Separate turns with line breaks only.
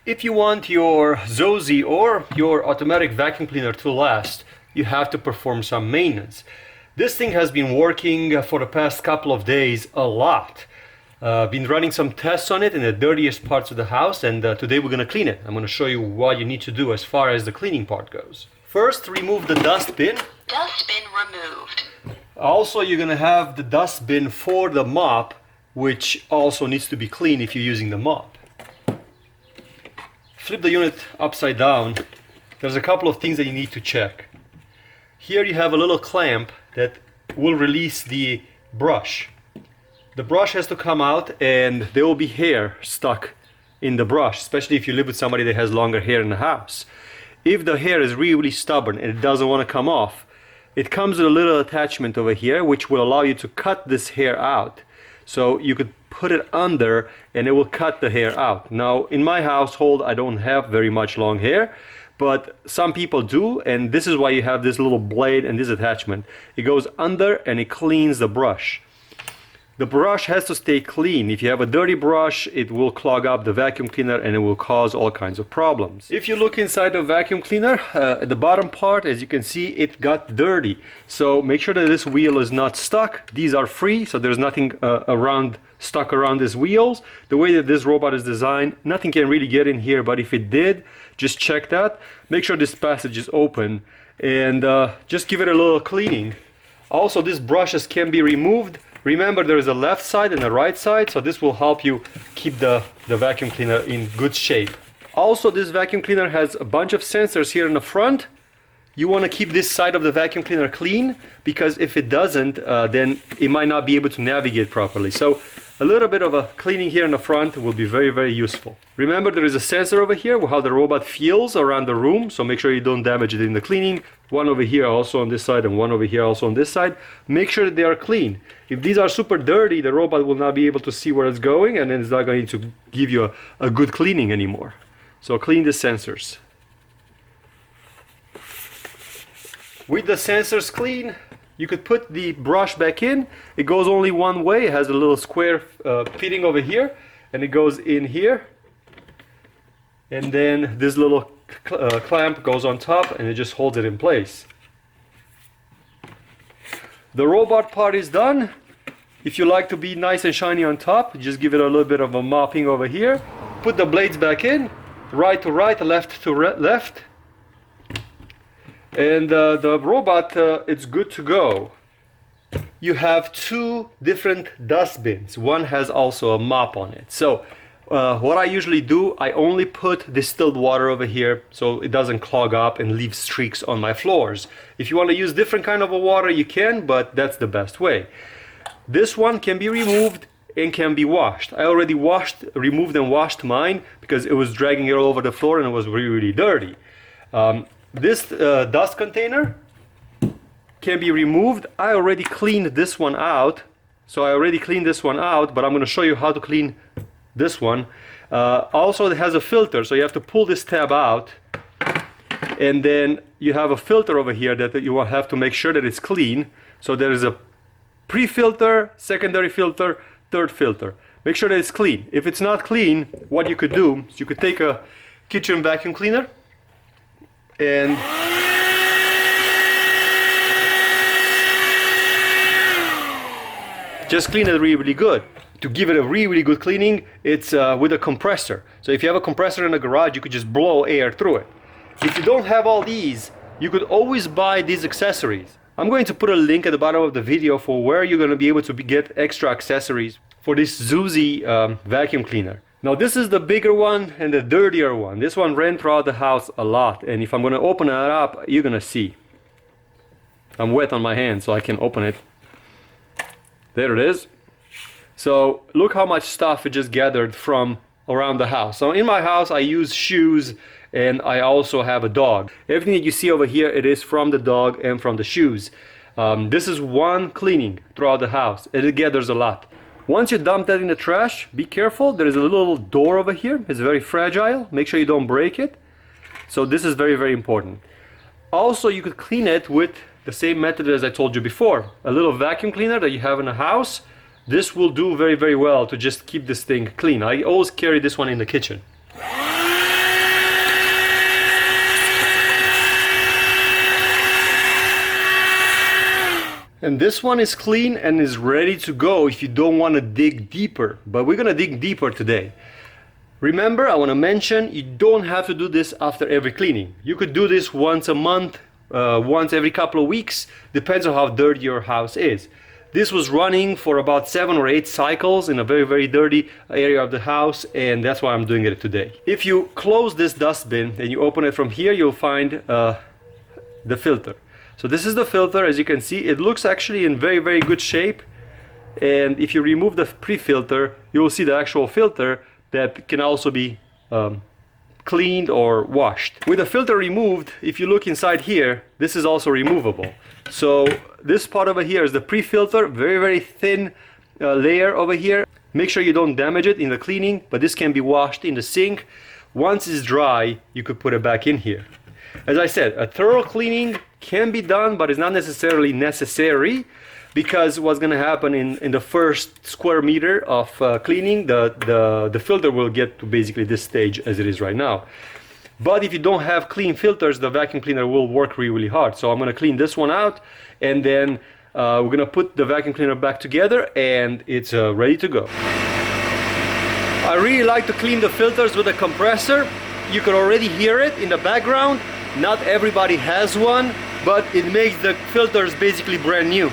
If you want your ZooZee or your automatic vacuum cleaner to last, you have to perform some maintenance. This thing has been working for the past couple of days a lot. Been running some tests on it in the dirtiest parts of the house, and today we're going to clean it. I'm going to show you what you need to do as far as the cleaning part goes. First, remove the dustbin.
Dustbin removed.
Also, you're going to have the dustbin for the mop, which also needs to be cleaned if you're using the mop. Flip the unit upside down. There's a couple of things that you need to check. Here you have a little clamp that will release the brush. The brush has to come out and there will be hair stuck in the brush, especially if you live with somebody that has longer hair in the house. If the hair is really stubborn and it doesn't want to come off, it comes with a little attachment over here which will allow you to cut this hair out. So you could put it under and it will cut the hair out. Now in my household I don't have very much long hair, but some people do, and this is why you have this little blade and this attachment. It goes under and it cleans the brush. The brush has to stay clean. If you have a dirty brush, it will clog up the vacuum cleaner and it will cause all kinds of problems. If you look inside the vacuum cleaner, at the bottom part, as you can see, it got dirty. So make sure that this wheel is not stuck. These are free, so there's nothing stuck around these wheels. The way that this robot is designed, nothing can really get in here, but if it did, just check that. Make sure this passage is open and just give it a little cleaning. Also, these brushes can be removed. Remember, there is a left side and a right side, so this will help you keep the vacuum cleaner in good shape. Also, this vacuum cleaner has a bunch of sensors here in the front. You want to keep this side of the vacuum cleaner clean, because if it doesn't, then it might not be able to navigate properly. So a little bit of a cleaning here in the front will be very, very useful. Remember, there is a sensor over here how the robot feels around the room, so make sure you don't damage it in the cleaning. One over here also on this side and one over here also on this side. Make sure that they are clean. If these are super dirty, the robot will not be able to see where it's going, and then it's not going to give you a good cleaning anymore. So clean the sensors. With the sensors clean, you could put the brush back in. It goes only one way. It has a little square fitting over here, and it goes in here. And then this little clamp goes on top and it just holds it in place. The robot part is done. If you like to be nice and shiny on top, just give it a little bit of a mopping over here. Put the blades back in, right to right, left to left. And the robot, it's good to go. You have two different dustbins. One has also a mop on it. So what I usually do, I only put distilled water over here so it doesn't clog up and leave streaks on my floors. If you want to use different kind of a water, you can, but that's the best way. This one can be removed and can be washed. I already removed and washed mine because it was dragging it all over the floor and it was really, really dirty. This dust container can be removed. I already cleaned this one out. So I already cleaned this one out, but I'm going to show you how to clean this one. Also, it has a filter, so you have to pull this tab out. And then you have a filter over here that you will have to make sure that it's clean. So there is a pre-filter, secondary filter, third filter. Make sure that it's clean. If it's not clean, what you could do is you could take a kitchen vacuum cleaner and just clean it really, really good. To give it a really, really good cleaning, it's with a compressor. So if you have a compressor in the garage, you could just blow air through it. If you don't have all these, you could always buy these accessories. I'm going to put a link at the bottom of the video for where you're going to be able to get extra accessories for this ZooZee vacuum cleaner. Now this is the bigger one and the dirtier one. This one ran throughout the house a lot, and if I'm going to open it up, you're going to see. I'm wet on my hand, so I can open it. There it is. So look how much stuff it just gathered from around the house. So in my house I use shoes, and I also have a dog. Everything that you see over here, it is from the dog and from the shoes. This is one cleaning throughout the house, and it gathers a lot. Once you dump that in the trash, be careful. There is a little door over here. It's very fragile. Make sure you don't break it. So this is very, very important. Also, you could clean it with the same method as I told you before. A little vacuum cleaner that you have in the house. This will do very, very well to just keep this thing clean. I always carry this one in the kitchen. And this one is clean and is ready to go if you don't want to dig deeper. But we're gonna dig deeper today. Remember, I want to mention, you don't have to do this after every cleaning. You could do this once a month, once every couple of weeks, depends on how dirty your house is. This was running for about 7 or 8 cycles in a very, very dirty area of the house, and that's why I'm doing it today. If you close this dustbin and you open it from here, you'll find the filter. So this is the filter. As you can see, it looks actually in very, very good shape. And if you remove the pre-filter, you will see the actual filter that can also be cleaned or washed. With the filter removed, if you look inside here, this is also removable. So this part over here is the pre-filter, very, very thin layer over here. Make sure you don't damage it in the cleaning, but this can be washed in the sink. Once it's dry, you could put it back in here. As I said, a thorough cleaning can be done, but it's not necessarily necessary, because what's going to happen in the first square meter of cleaning, the filter will get to basically this stage as it is right now. But if you don't have clean filters, the vacuum cleaner will work really, really hard. So I'm going to clean this one out, and then we're going to put the vacuum cleaner back together, and it's ready to go. I really like to clean the filters with a compressor. You can already hear it in the background. Not everybody has one, but it makes the filters basically brand new.